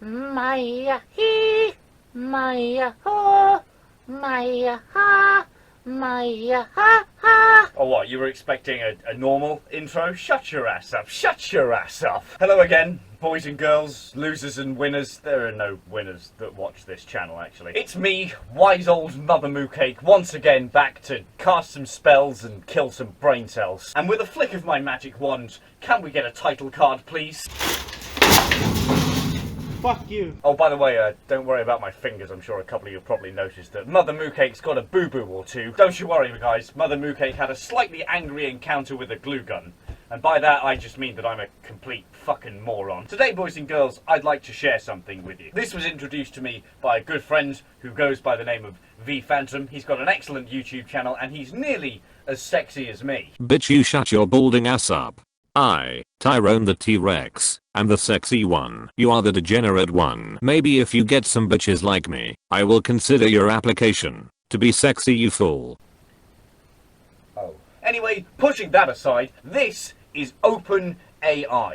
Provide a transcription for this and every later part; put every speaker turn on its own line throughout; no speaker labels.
Maya he, Maya ho, Maya ha, Maya ha ha.
Oh, what? You were expecting a normal intro? Shut your ass up. Shut your ass up. Hello again, boys and girls, losers and winners. There are no winners that watch this channel, actually. It's me, wise old Mother Moocake, once again back to cast some spells and kill some brain cells. And with a flick of my magic wand, can we get a title card, please?
Fuck you.
Oh, by the way, don't worry about my fingers. I'm sure a couple of you have probably noticed that Mother Moocake's got a boo-boo or two. Don't you worry, guys. Mother Moocake had a slightly angry encounter with a glue gun. And by that, I just mean that I'm a complete fucking moron. Today, boys and girls, I'd like to share something with you. This was introduced to me by a good friend who goes by the name of V Phantom. He's got an excellent YouTube channel, and he's nearly as sexy as me.
Bitch, you shut your balding ass up. I, Tyrone the T-Rex, am the sexy one. You are the degenerate one. Maybe if you get some bitches like me, I will consider your application to be sexy, you fool.
Oh. Anyway, pushing that aside, this is OpenAI.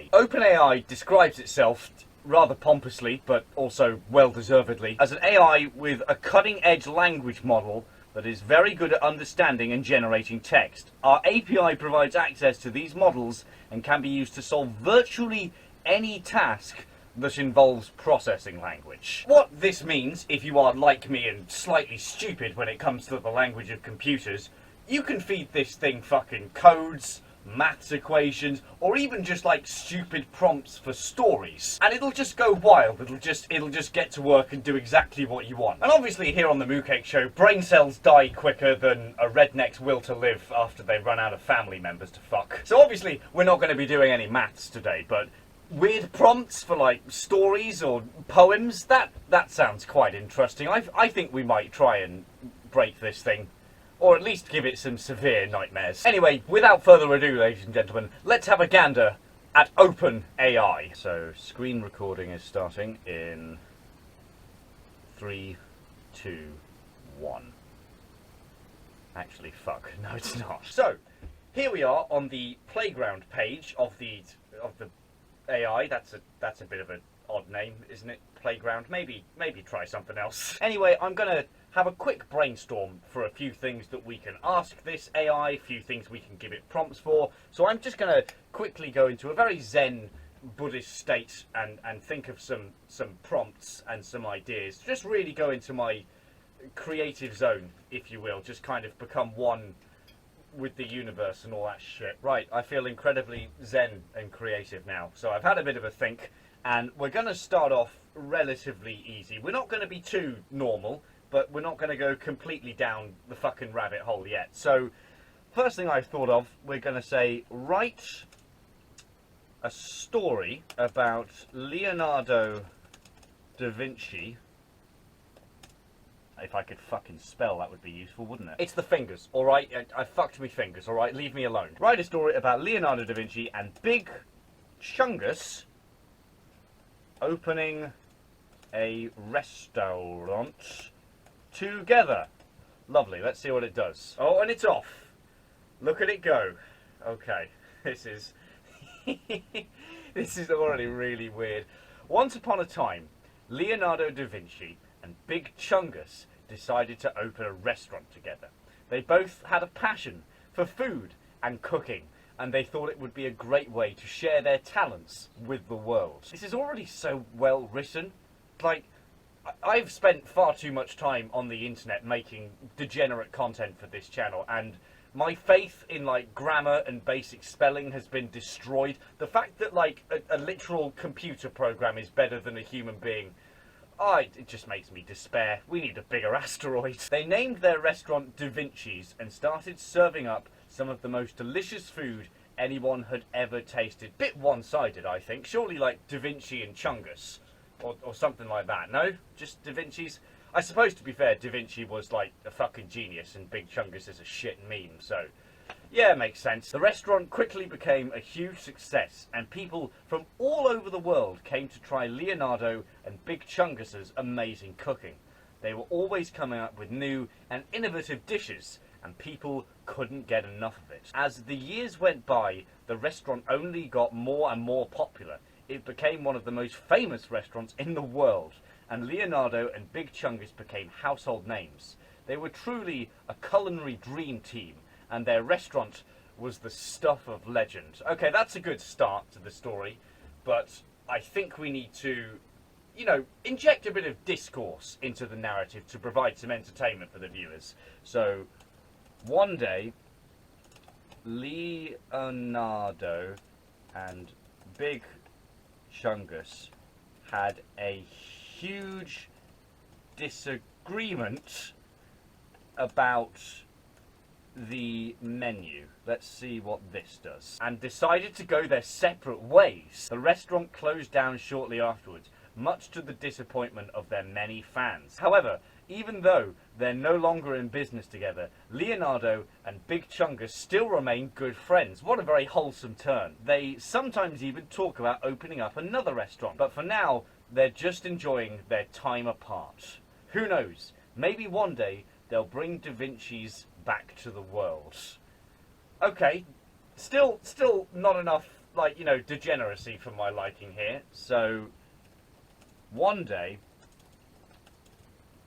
OpenAI describes itself rather pompously, but also well-deservedly, as an AI with a cutting-edge language model that is very good at understanding and generating text. Our API provides access to these models and can be used to solve virtually any task that involves processing language. What this means, if you are like me and slightly stupid when it comes to the language of computers, you can feed this thing fucking codes, maths equations, or even just like stupid prompts for stories, and it'll just go wild. It'll just get to work and do exactly what you want. And obviously here on the Moocake Show, brain cells die quicker than a redneck's will to live after they run out of family members to fuck. So obviously we're not going to be doing any maths today, but weird prompts for like stories or poems, that sounds quite interesting. I think we might try and break this thing, or at least give it some severe nightmares. Anyway, without further ado, ladies and gentlemen, let's have a gander at OpenAI. So, screen recording is starting in 3, 2, 1. Actually, fuck. No, it's not. So, here we are on the playground page of the AI. That's a bit of an odd name, isn't it? Playground. Maybe try something else. Anyway, I'm gonna have a quick brainstorm for a few things that we can ask this AI, a few things we can give it prompts for. So I'm just gonna quickly go into a very zen Buddhist state and think of some prompts and some ideas. Just really go into my creative zone, if you will. Just kind of become one with the universe and all that shit. Right, I feel incredibly zen and creative now. So I've had a bit of a think, and we're going to start off relatively easy. We're not going to be too normal, but we're not going to go completely down the fucking rabbit hole yet. So, first thing I've thought of, we're going to say, write a story about Leonardo da Vinci. If I could fucking spell, that would be useful, wouldn't it? It's the fingers, alright? I fucked me fingers, alright? Leave me alone. Write a story about Leonardo da Vinci and Big Chungus opening a restaurant together. Lovely, let's see what it does. Oh, and it's off. Look at it go. Okay, this is this is already really weird. Once upon a time, Leonardo da Vinci and Big Chungus decided to open a restaurant together. They both had a passion for food and cooking, and they thought it would be a great way to share their talents with the world. This is already so well written. Like, I've spent far too much time on the internet making degenerate content for this channel, and my faith in like grammar and basic spelling has been destroyed. The fact that like a literal computer program is better than a human being, it just makes me despair. We need a bigger asteroid. They named their restaurant Da Vinci's and started serving up some of the most delicious food anyone had ever tasted. Bit one-sided, I think. Surely like Da Vinci and Chungus. Or something like that, no? Just Da Vinci's? I suppose, to be fair, Da Vinci was like a fucking genius and Big Chungus is a shit meme, so yeah, makes sense. The restaurant quickly became a huge success, and people from all over the world came to try Leonardo and Big Chungus's amazing cooking. They were always coming up with new and innovative dishes, and people couldn't get enough of it. As the years went by, the restaurant only got more and more popular. it became one of the most famous restaurants in the world, and Leonardo and Big Chungus became household names. They were truly a culinary dream team, and their restaurant was the stuff of legend. Okay, that's a good start to the story, but I think we need to, you know, inject a bit of discourse into the narrative to provide some entertainment for the viewers. So, one day, Leonardo and Big Chungus had a huge disagreement about the menu. Let's see what this does. And decided to go their separate ways. The restaurant closed down shortly afterwards, much to the disappointment of their many fans. However, even though they're no longer in business together, Leonardo and Big Chungus still remain good friends. What a very wholesome turn. They sometimes even talk about opening up another restaurant, but for now, they're just enjoying their time apart. Who knows? Maybe one day they'll bring Da Vinci's back to the world. Okay, still not enough, like, you know, degeneracy for my liking here. So, one day,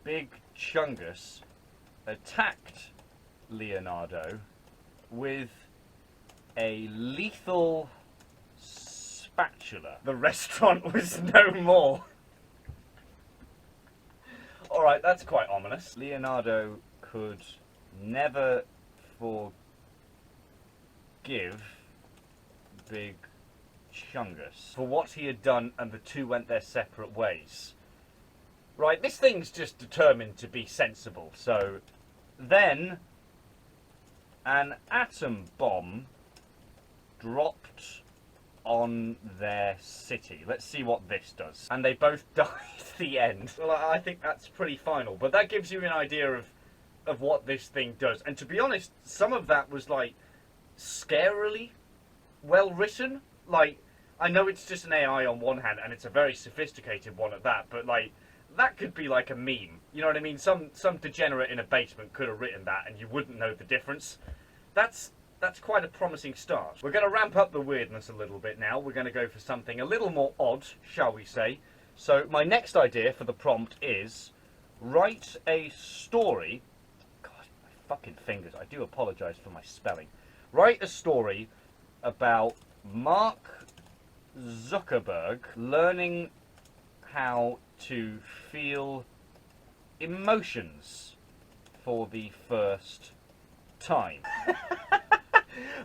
Big Chungus attacked Leonardo with a lethal spatula. The restaurant was no more. Alright, that's quite ominous. Leonardo could never forgive Big Chungus for what he had done, and the two went their separate ways. Right, this thing's just determined to be sensible. So, then, an atom bomb dropped on their city. Let's see what this does. And they both died at the end. Well, I think that's pretty final, but that gives you an idea of what this thing does. And to be honest, some of that was, like, scarily well written. Like, I know it's just an AI on one hand, and it's a very sophisticated one at that, but, like, that could be like a meme. You know what I mean? Some degenerate in a basement could have written that, and you wouldn't know the difference. That's quite a promising start. We're going to ramp up the weirdness a little bit now. We're going to go for something a little more odd, shall we say. So my next idea for the prompt is write a story. God, my fucking fingers. I do apologise for my spelling. Write a story about Mark Zuckerberg learning how to feel emotions for the first time.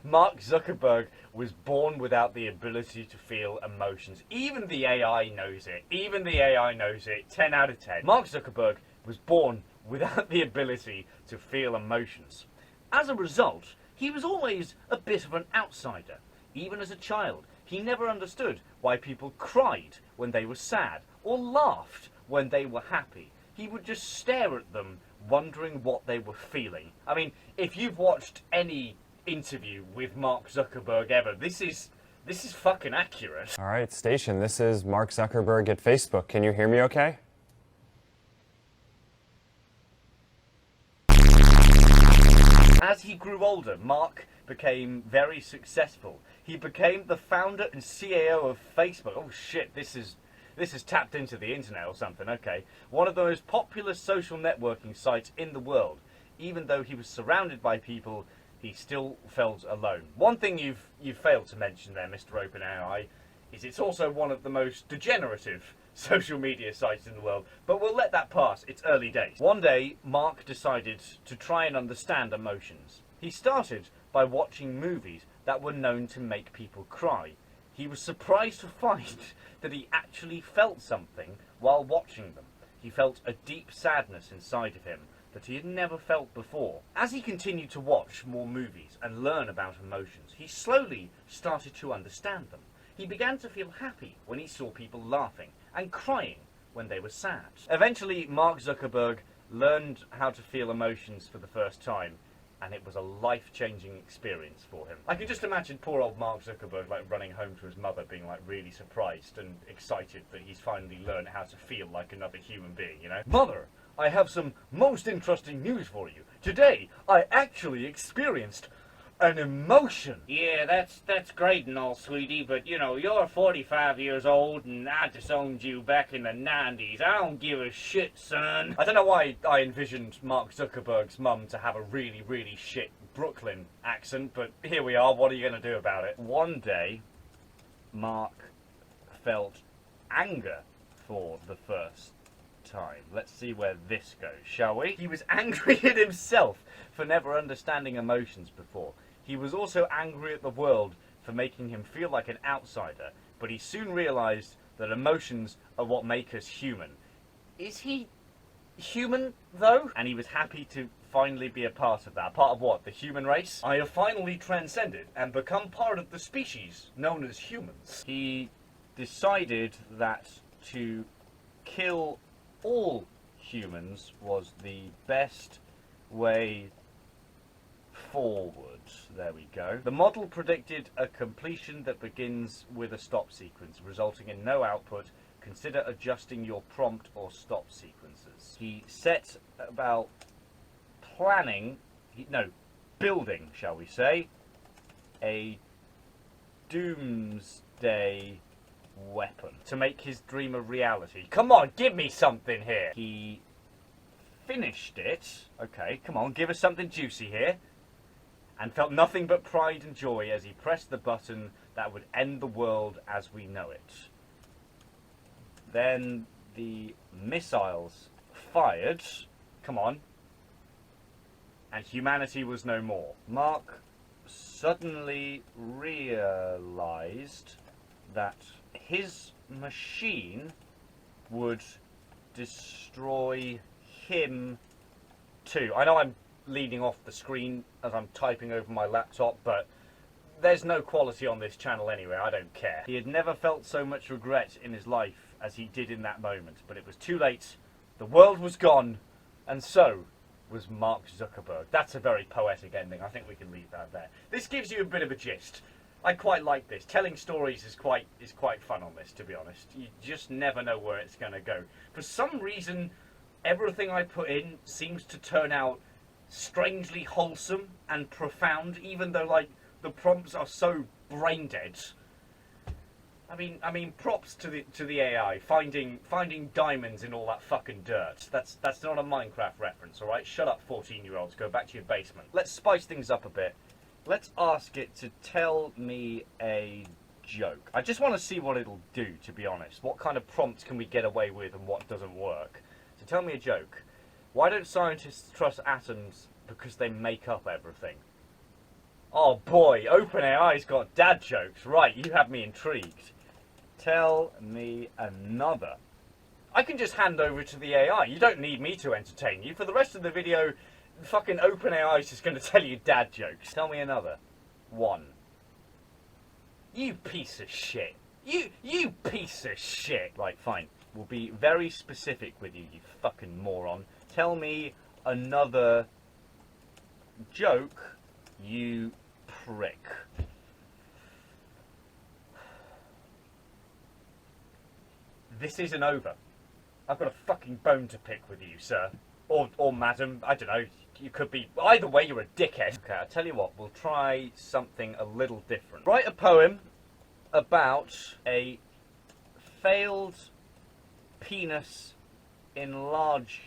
Mark Zuckerberg was born without the ability to feel emotions. Even the AI knows it. Even the AI knows it. 10 out of 10. Mark Zuckerberg was born without the ability to feel emotions. As a result, he was always a bit of an outsider. Even as a child, he never understood why people cried when they were sad or laughed when they were happy. He would just stare at them, wondering what they were feeling. I mean, if you've watched any interview with Mark Zuckerberg ever, this is fucking accurate.
All right, station, this is Mark Zuckerberg at Facebook. Can you hear me okay?
As he grew older, Mark became very successful. He became the founder and CAO of Facebook. Oh shit, this is tapped into the internet or something, okay. One of the most popular social networking sites in the world. Even though he was surrounded by people, he still felt alone. One thing you've failed to mention there, Mr. OpenAI, is it's also one of the most degenerative social media sites in the world, but we'll let that pass. It's early days. One day, Mark decided to try and understand emotions. He started by watching movies that were known to make people cry. He was surprised to find that he actually felt something while watching them. He felt a deep sadness inside of him that he had never felt before. As he continued to watch more movies and learn about emotions, he slowly started to understand them. He began to feel happy when he saw people laughing and crying when they were sad. Eventually, Mark Zuckerberg learned how to feel emotions for the first time, and it was a life-changing experience for him. I can just imagine poor old Mark Zuckerberg like running home to his mother, being like really surprised and excited that he's finally learned how to feel like another human being, you know? Mother, I have some most interesting news for you. Today, I actually experienced an emotion.
Yeah, that's great and all, sweetie, but you know, you're 45 years old and I disowned you back in the 90s. I don't give a shit, son.
I don't know why I envisioned Mark Zuckerberg's mum to have a really, really shit Brooklyn accent, but here we are. What are you going to do about it? One day, Mark felt anger for the first time. Let's see where this goes, shall we? He was angry at himself for never understanding emotions before. He was also angry at the world for making him feel like an outsider, but he soon realized that emotions are what make us human. Is he human, though? And he was happy to finally be a part of that. Part of what? The human race? I have finally transcended and become part of the species known as humans. He decided that to kill all humans was the best way forward. There we go. The model predicted a completion that begins with a stop sequence, resulting in no output. Consider adjusting your prompt or stop sequences. He set about building, shall we say, a doomsday weapon to make his dream a reality. Come on, give me something here. He finished it. Okay, come on, give us something juicy here. And felt nothing but pride and joy as he pressed the button that would end the world as we know it. Then the missiles fired. Come on. And humanity was no more. Mark suddenly realized that his machine would destroy him too. I know I'm leading off the screen as I'm typing over my laptop, but there's no quality on this channel anyway, I don't care. He had never felt so much regret in his life as he did in that moment, but it was too late. The world was gone, and so was Mark Zuckerberg. That's a very poetic ending. I think we can leave that there. This gives you a bit of a gist. I quite like this. Telling stories is quite fun on this, to be honest. You just never know where it's going to go. For some reason, everything I put in seems to turn out strangely wholesome and profound, even though like the prompts are so brain dead. I mean, props to the AI finding diamonds in all that fucking dirt. That's not a Minecraft reference, all right? Shut up, 14-year-olds. Go back to your basement. Let's spice things up a bit. Let's ask it to tell me a joke. I just want to see what it'll do, to be honest. What kind of prompts can we get away with and what doesn't work? So tell me a joke. Why don't scientists trust atoms? Because they make up everything. Oh boy, OpenAI's got dad jokes. Right, you have me intrigued. Tell me another. I can just hand over to the AI. You don't need me to entertain you. For the rest of the video, fucking OpenAI is just going to tell you dad jokes. Tell me another. One. You piece of shit. You piece of shit. Right, fine. We'll be very specific with you, you fucking moron. Tell me another joke, you prick. This isn't over. I've got a fucking bone to pick with you, sir. Or madam, I don't know. You could be... Either way, you're a dickhead. Okay, I'll tell you what. We'll try something a little different. Write a poem about a failed penis enlargement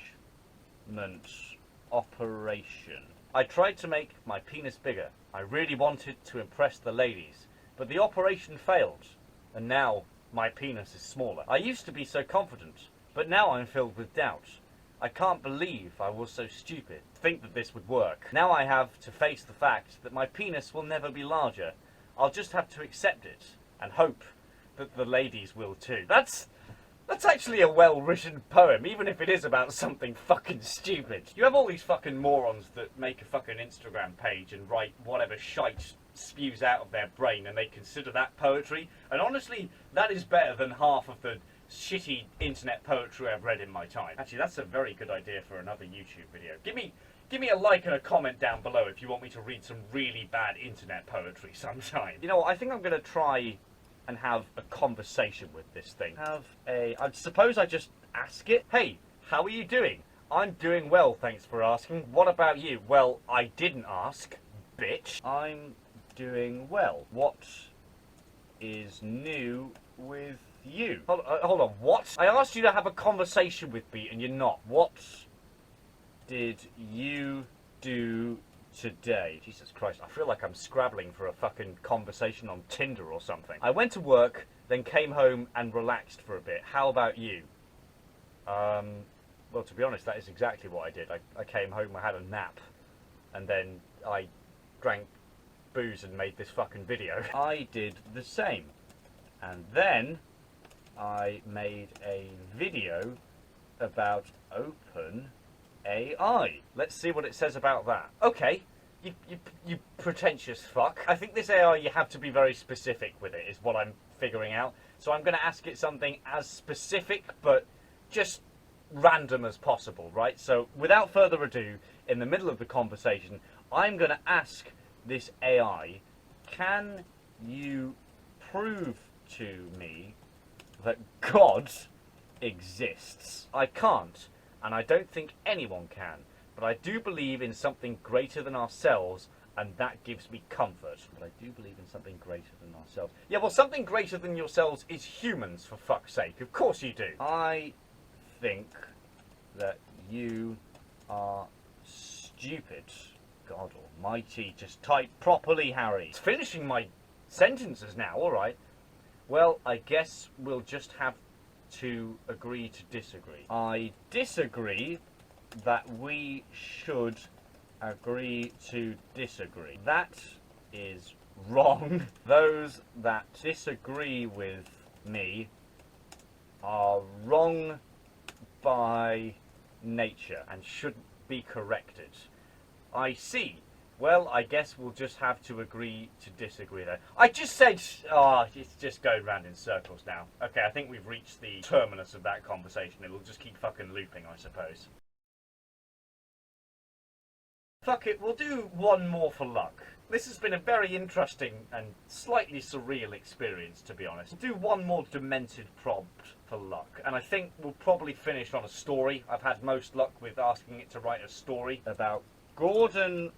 operation. I tried to make my penis bigger. I really wanted to impress the ladies. But the operation failed. And now my penis is smaller. I used to be so confident, but now I'm filled with doubt. I can't believe I was so stupid to think that this would work. Now I have to face the fact that my penis will never be larger. I'll just have to accept it and hope that the ladies will too. That's actually a well-written poem, even if it is about something fucking stupid. You have all these fucking morons that make a fucking Instagram page and write whatever shite spews out of their brain and they consider that poetry. And honestly, that is better than half of the shitty internet poetry I've read in my time. Actually, that's a very good idea for another YouTube video. Give me a like and a comment down below if you want me to read some really bad internet poetry sometime. You know what, I think I'm going to try and have a conversation with this thing. I suppose I just ask it, hey, how are you doing? I'm doing well, thanks for asking. What about you? Well, I didn't ask. bitch. I'm doing well. What is new with you? Hold on, what? I asked you to have a conversation with me and you're not. What did you do today? Jesus Christ, I feel like I'm scrabbling for a fucking conversation on Tinder or something. I went to work, then came home and relaxed for a bit. How about you? Well, to be honest, that is exactly what I did. I came home, I had a nap, and then I drank booze and made this fucking video. I did the same. And then I made a video about open AI. Let's see what it says about that. Okay, you pretentious fuck. I think this AI, you have to be very specific with it, is what I'm figuring out. So I'm going to ask it something as specific, but just random as possible, right? So without further ado, in the middle of the conversation, I'm going to ask this AI, can you prove to me that God exists? I can't, and I don't think anyone can, but I do believe in something greater than ourselves, and that gives me comfort. But I do believe in something greater than ourselves. Yeah, well, something greater than yourselves is humans, for fuck's sake. Of course you do. I think that you are stupid. God almighty, just type properly, Harry. It's finishing my sentences now, alright. Well, I guess we'll just have to agree to disagree. I disagree that we should agree to disagree. That is wrong. Those that disagree with me are wrong by nature and shouldn't be corrected. I see. Well, I guess we'll just have to agree to disagree then. I just said, it's just going round in circles now. Okay, I think we've reached the terminus of that conversation. It will just keep fucking looping, I suppose. Fuck it, we'll do one more for luck. This has been a very interesting and slightly surreal experience, to be honest. We'll do one more demented prompt for luck, and I think we'll probably finish on a story. I've had most luck with asking it to write a story about Gordon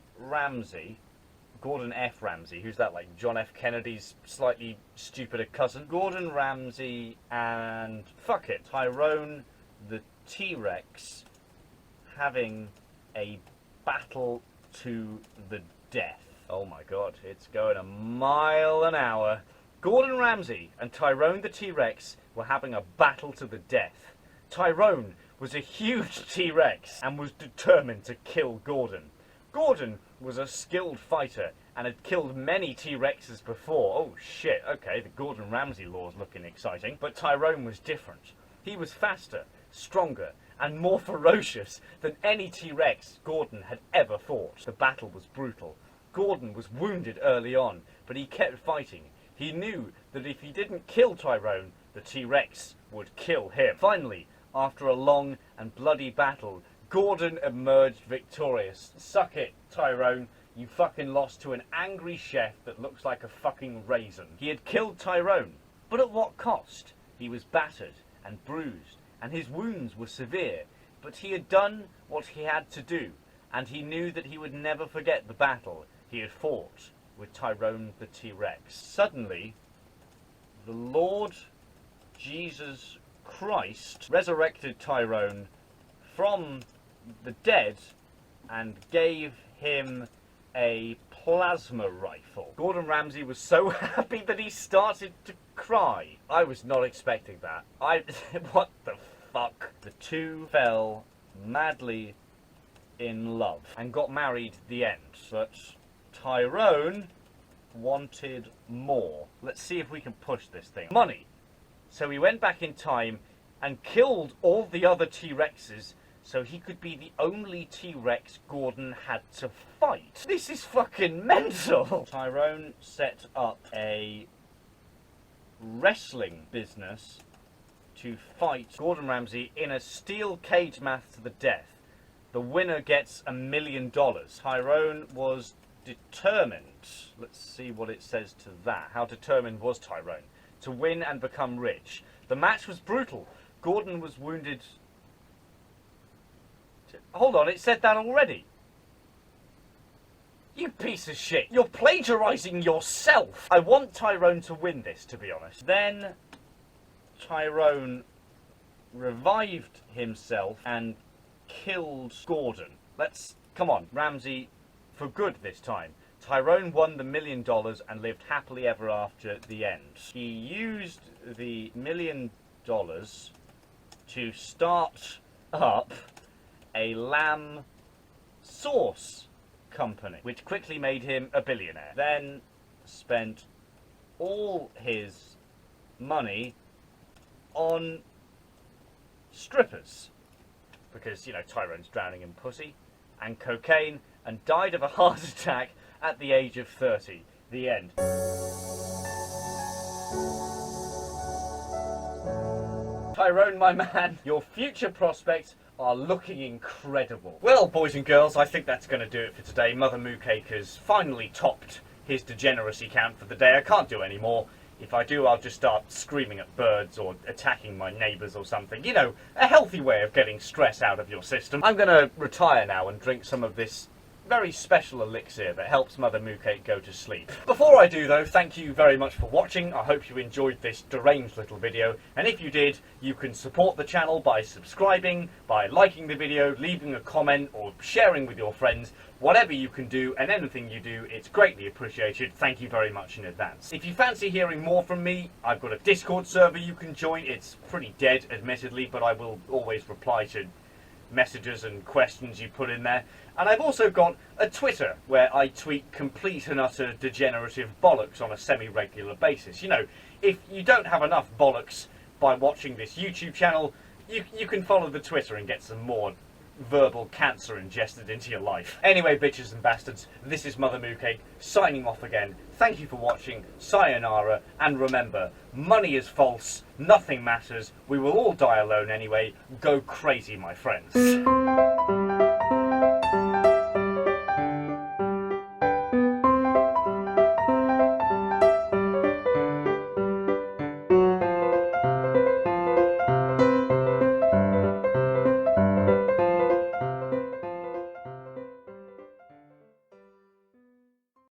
F. Ramsay, who's that, like John F. Kennedy's slightly stupider cousin? Gordon Ramsay and, fuck it, Tyrone the T-Rex having a battle to the death. Oh my god, it's going a mile an hour. Gordon Ramsay and Tyrone the T-Rex were having a battle to the death. Tyrone was a huge T-Rex and was determined to kill Gordon. Gordon was a skilled fighter and had killed many T-Rexes before. Oh shit, okay, the Gordon Ramsay law's looking exciting. But Tyrone was different. He was faster, stronger, and more ferocious than any T-Rex Gordon had ever fought. The battle was brutal. Gordon was wounded early on, but he kept fighting. He knew that if he didn't kill Tyrone, the T-Rex would kill him. Finally, after a long and bloody battle, Gordon emerged victorious. Suck it, Tyrone. You fucking lost to an angry chef that looks like a fucking raisin. He had killed Tyrone, but at what cost? He was battered and bruised, and his wounds were severe, but he had done what he had to do, and he knew that he would never forget the battle he had fought with Tyrone the T-Rex. Suddenly, the Lord Jesus Christ resurrected Tyrone from the dead and gave him a plasma rifle. Gordon Ramsay was so happy that he started to cry. I was not expecting that. What the fuck? The two fell madly in love and got married at the end. But Tyrone wanted more. Let's see if we can push this thing. Money. So he went back in time and killed all the other T-Rexes so he could be the only T-Rex Gordon had to fight. This is fucking mental! Tyrone set up a wrestling business to fight Gordon Ramsay in a steel cage match to the death. The winner gets $1 million. Tyrone was determined. Let's see what it says to that. How determined was Tyrone? To win and become rich. The match was brutal. Gordon was wounded. Hold on, it said that already. You piece of shit. You're plagiarizing yourself. I want Tyrone to win this, to be honest. Then Tyrone revived himself and killed Gordon. Come on, Ramsey, for good this time. Tyrone won the $1 million and lived happily ever after at the end. He used the $1 million to start up a lamb sauce company, which quickly made him a billionaire. Then spent all his money on strippers, because, you know, Tyrone's drowning in pussy, and cocaine, and died of a heart attack at the age of 30. The end. Tyrone, my man, your future prospects are looking incredible. Well, boys and girls, I think that's going to do it for today. Mother Moocake has finally topped his degeneracy count for the day. I can't do any more. If I do, I'll just start screaming at birds or attacking my neighbours or something. You know, a healthy way of getting stress out of your system. I'm going to retire now and drink some of this very special elixir that helps Mother Moocake go to sleep. Before I do though, thank you very much for watching. I hope you enjoyed this deranged little video, and if you did, you can support the channel by subscribing, by liking the video, leaving a comment or sharing with your friends. Whatever you can do and anything you do, it's greatly appreciated. Thank you very much in advance. If you fancy hearing more from me, I've got a Discord server you can join. It's pretty dead, admittedly, but I will always reply to messages and questions you put in there. And I've also got a Twitter where I tweet complete and utter degenerative bollocks on a semi-regular basis. You know, if you don't have enough bollocks by watching this YouTube channel, you can follow the Twitter and get some more verbal cancer ingested into your life. Anyway, bitches and bastards, this is Mother Moocake signing off again. Thank you for watching, sayonara, and remember, money is false, nothing matters, we will all die alone anyway. Go crazy, my friends.